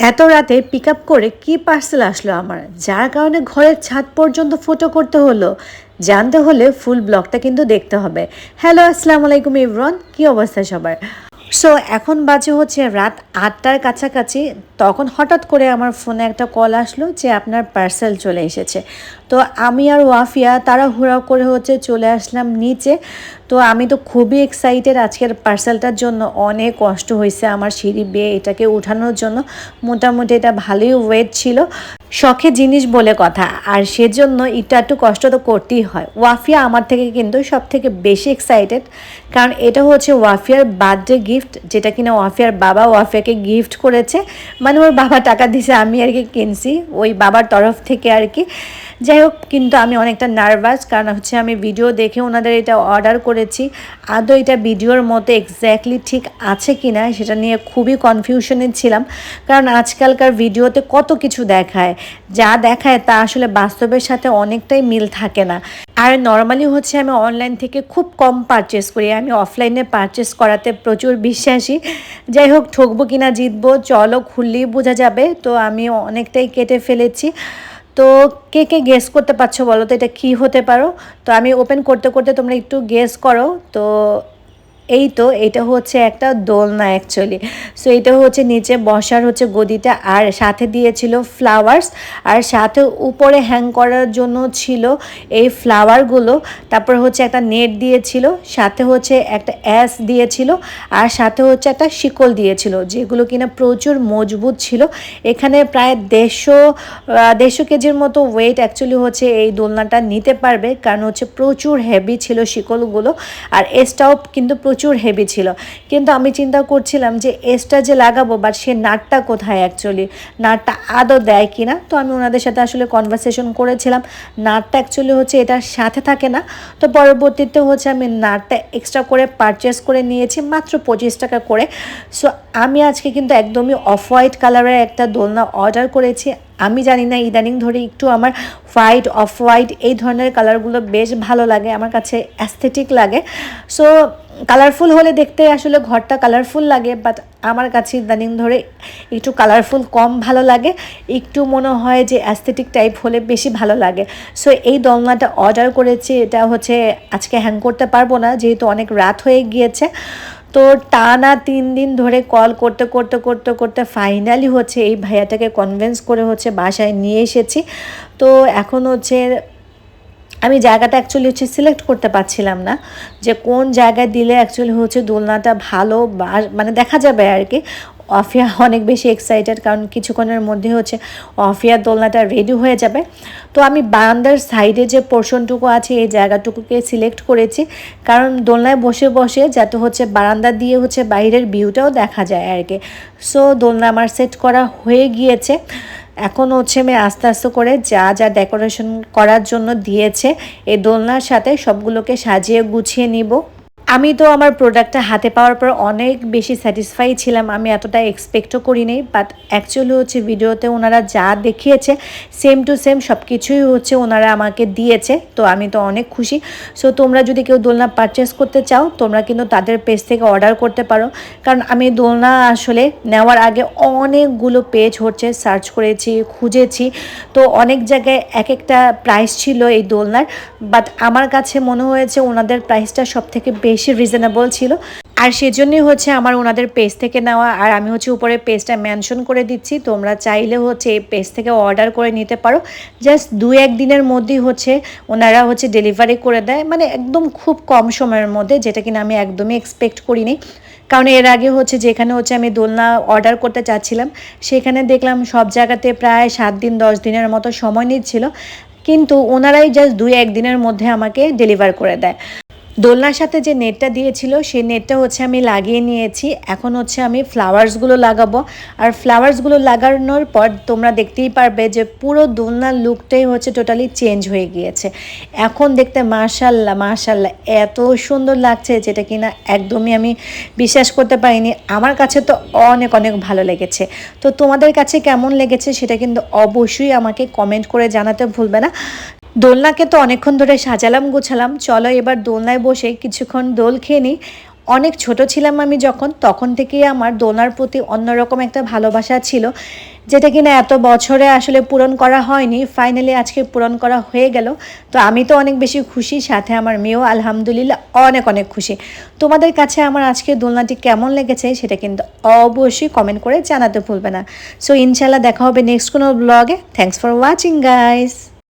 এত রাতে pick up করে কি পার্সেল আসলো আমার, যার কারণে ঘরের ছাদ পর্যন্ত ফটো করতে হলো। জানতে হলে ফুল ব্লগটা কিন্তু দেখতে হবে। হ্যালো, আসসালামু আলাইকুম এভরিওয়ান, কি অবস্থা সবার? সো এখন বাজে হচ্ছে রাত 8টার কাছাকাছি। তখন হঠাৎ করে আমার ফোনে একটা কল আসলো যে আপনার পার্সেল চলে এসেছে। তো আমি আর ওয়াফিয়া তাড়াহুড়া করে হচ্ছে চলে আসলাম নিচে। তো আমি তো খুবই এক্সাইটেড আজকের পার্সেলটার জন্য। অনেক কষ্ট হয়েছে আমার সিঁড়ি বেয়ে এটাকে উঠানোর জন্য। মোটামুটি এটা ভালোই ওয়েট ছিল। শখের জিনিস বলে কথা, আর সেজন্য একটু কষ্ট তো করতেই হয়। ওয়াফিয়া আমার থেকে কিন্তু সব থেকে বেশি এক্সাইটেড, কারণ এটা হচ্ছে ওয়াফিয়ার বার্থডে গিফট, যেটা কিনা ওয়াফিয়ার বাবা ওয়াফিয়াকে গিফট করেছে। মানে ওর বাবা টাকা দিয়েছে, আমি আর কি কিনছি ওই বাবার তরফ থেকে আর কি। যাই হোক, কিন্তু আমি অনেকটা নার্ভাস, কারণ হচ্ছে আমি ভিডিও দেখে ওনাদের এটা অর্ডার করেছি। আদৌ এটা ভিডিওর মতো এক্স্যাক্টলি ঠিক আছে কি না সেটা নিয়ে খুবই কনফিউশনে ছিলাম। কারণ আজকালকার ভিডিওতে কত কিছু দেখায়, যা দেখায় তা আসলে বাস্তবের সাথে অনেকটাই মিল থাকে না। আর নর্মালি হচ্ছে আমি অনলাইন থেকে খুব কম পারচেস করি, আমি অফলাইনে পারচেস করাতে প্রচুর বিশ্বাসী। যাই হোক, ঠকবো কিনা জিতবো চলো খুললেই বোঝা যাবে। তো আমি অনেকটাই কেটে ফেলেছি। তো কে কে গেস করতে পারছো বলো তো এটা কী হতে পারো? তো আমি ওপেন করতে করতে তোমরা একটু গেস করো। তো এই তো এটা হচ্ছে একটা দোলনা অ্যাকচুয়ালি। সো এটা হচ্ছে নিচে বসার হচ্ছে গদিটা, আর সাথে দিয়েছিল ফ্লাওয়ার্স, আর সাথে উপরে হ্যাং করার জন্য ছিল এই ফ্লাওয়ারগুলো। তারপর হচ্ছে একটা নেট দিয়েছিল, সাথে হচ্ছে একটা অ্যাস দিয়েছিল, আর সাথে হচ্ছে একটা শিকল দিয়েছিল, যেগুলো কিনা প্রচুর মজবুত ছিল। এখানে প্রায় 150 কেজির মতো ওয়েট অ্যাকচুয়ালি হচ্ছে এই দোলনাটা নিতে পারবে, কারণ হচ্ছে প্রচুর হেভি ছিল শিকলগুলো। আর এসটাও কিন্তু প্রচুর হেভি ছিল। কিন্তু আমি চিন্তা করছিলাম যে এসটা যে লাগাবো, বাট সে নাটটা কোথায়, অ্যাকচুয়ালি নাটটা আদৌ দেয় কি না। তো আমি ওনাদের সাথে আসলে কনভারসেশন করেছিলাম, নাটটা অ্যাকচুয়ালি হচ্ছে এটার সাথে থাকে না। তো পরবর্তীতে হচ্ছে আমি নাটটা এক্সট্রা করে পারচেস করে নিয়েছি মাত্র 25 টাকা করে। সো আমি আজকে কিন্তু একদমই অফ হোয়াইট কালারের একটা দোলনা অর্ডার করেছি। আমি জানি না, ইদানিং ধরে একটু আমার হোয়াইট, অফ হোয়াইট এই ধরনের কালারগুলো বেশ ভালো লাগে, আমার কাছে অ্যাস্থেটিক লাগে। সো কালারফুল হলে দেখতে আসলে ঘরটা কালারফুল লাগে, বাট আমার কাছে ইদানিং ধরে একটু কালারফুল কম ভালো লাগে, একটু মনে হয় যে অ্যাস্থেটিক টাইপ হলে বেশি ভালো লাগে। সো এই দোলনাটা অর্ডার করেছি, এটা হচ্ছে আজকে হ্যাং করতে পারবো না যেহেতু অনেক রাত হয়ে গিয়েছে। তো টানা 3 দিন ধরে কল করতে করতে করতে করতে ফাইনালি হচ্ছে এই ভাইয়াটাকে কনভিন্স করে হচ্ছে বাসায় নিয়ে এসেছি। তো এখন হচ্ছে আমি জায়গাটা অ্যাকচুয়ালি হচ্ছে সিলেক্ট করতে পারছিলাম না যে কোন জায়গায় দিলে অ্যাকচুয়ালি হচ্ছে দোলনাটা ভালো বা মানে দেখা যাবে আর কি। অফিয়া অনেক বেশি এক্সাইটেড, কারণ কিছুক্ষণের মধ্যে হচ্ছে অফিয়ার দোলনাটা রেডি হয়ে যাবে। তো আমি বারান্দার সাইডে যে পোর্শনটুকু আছে এই জায়গাটুকুকে সিলেক্ট করেছি, কারণ দোলনায় বসে বসে যাতে হচ্ছে বারান্দা দিয়ে হচ্ছে বাইরের ভিউটাও দেখা যায় আর কি। সো দোলনা আমার সেট করা হয়ে গিয়েছে। এখন হচ্ছে আমি আস্তে আস্তে করে যা যা ডেকোরেশন করার জন্য দিয়েছে এই দোলনার সাথে সবগুলোকে সাজিয়ে গুছিয়ে নিব। আমি তো আমার প্রোডাক্টটা হাতে পাওয়ার পর অনেক বেশি স্যাটিসফাই ছিলাম, আমি এতটা এক্সপেক্টও করিনি। বাট অ্যাকচুয়ালি হচ্ছে ভিডিওতে ওনারা যা দেখিয়েছে সেম টু সেম সব কিছুই হচ্ছে ওনারা আমাকে দিয়েছে। তো আমি তো অনেক খুশি। সো তোমরা যদি কেউ দোলনা পারচেস করতে চাও তোমরা কিন্তু তাদের পেজ থেকে অর্ডার করতে পারো, কারণ আমি দোলনা আসলে নেওয়ার আগে অনেকগুলো পেজ হচ্ছে সার্চ করেছি, খুঁজেছি। তো অনেক জায়গায় এক একটা প্রাইস ছিল এই দোলনার, বাট আমার কাছে মনে হয়েছে ওনাদের প্রাইসটা সব থেকে বেশি রিজনেবল ছিল। আর সেজন্যই হচ্ছে আমার ওনাদের পেজ থেকে নেওয়া। আর আমি হচ্ছে উপরে পেজটা মেনশন করে দিচ্ছি, তোমরা চাইলে হচ্ছে এই পেজ থেকে অর্ডার করে নিতে পারো। জাস্ট 2-1 দিনের মধ্যেই হচ্ছে ওনারা হচ্ছে ডেলিভারি করে দেয়, মানে একদম খুব কম সময়ের মধ্যে, যেটা কিনা আমি একদমই এক্সপেক্ট করিনি। কারণ এর আগে হচ্ছে যেখানে হচ্ছে আমি দোলনা অর্ডার করতে চাচ্ছিলাম সেখানে দেখলাম সব জায়গাতে প্রায় 7 দিন 10 দিনের মতো সময় নিচ্ছিল, কিন্তু ওনারাই জাস্ট 2-1 দিনের মধ্যে আমাকে ডেলিভার করে দেয়। দোলনার সাথে যে নেটটা দিয়েছিল সেই নেটটা হচ্ছে আমি লাগিয়ে নিয়েছি। এখন হচ্ছে আমি ফ্লাওয়ার্সগুলো লাগাবো। আর ফ্লাওয়ার্সগুলো লাগানোর পর তোমরা দেখতেই পারবে যে পুরো দোলনার লুকটাই হচ্ছে টোটালি চেঞ্জ হয়ে গিয়েছে। এখন দেখতে মাশাল্লাহ মাশাল্লাহ এত সুন্দর লাগছে, যেটা কিনা একদমই আমি বিশ্বাস করতে পারিনি। আমার কাছে তো অনেক অনেক ভালো লেগেছে। তো তোমাদের কাছে কেমন লেগেছে সেটা কিন্তু অবশ্যই আমাকে কমেন্ট করে জানাতে ভুলবে না। দোলনাকে তো অনেকক্ষণ ধরে সাজালাম গোছালাম, চলো এবার দোলনায় বসে কিছুক্ষণ দোল খেয়ে নিই। অনেক ছোট ছিলাম আমি যখন, তখন থেকেই আমার দোলনার প্রতি অন্যরকম একটা ভালোবাসা ছিল। যেটা কিনা এত বছরে আসলে পূরণ করা হয়নি, ফাইনালি আজকে পূরণ করা হয়ে গেল। তো আমি তো অনেক বেশি খুশি, সাথে আমার মেয়েও আলহামদুলিল্লাহ অনেক অনেক খুশি। তোমাদের কাছে আমার আজকে দোলনাটি কেমন লেগেছে সেটা কিন্তু অবশ্যই কমেন্ট করে জানাতে ভুলবে না। সো ইনশাল্লাহ দেখা হবে নেক্সট কোনো ব্লগে। Thanks for watching guys.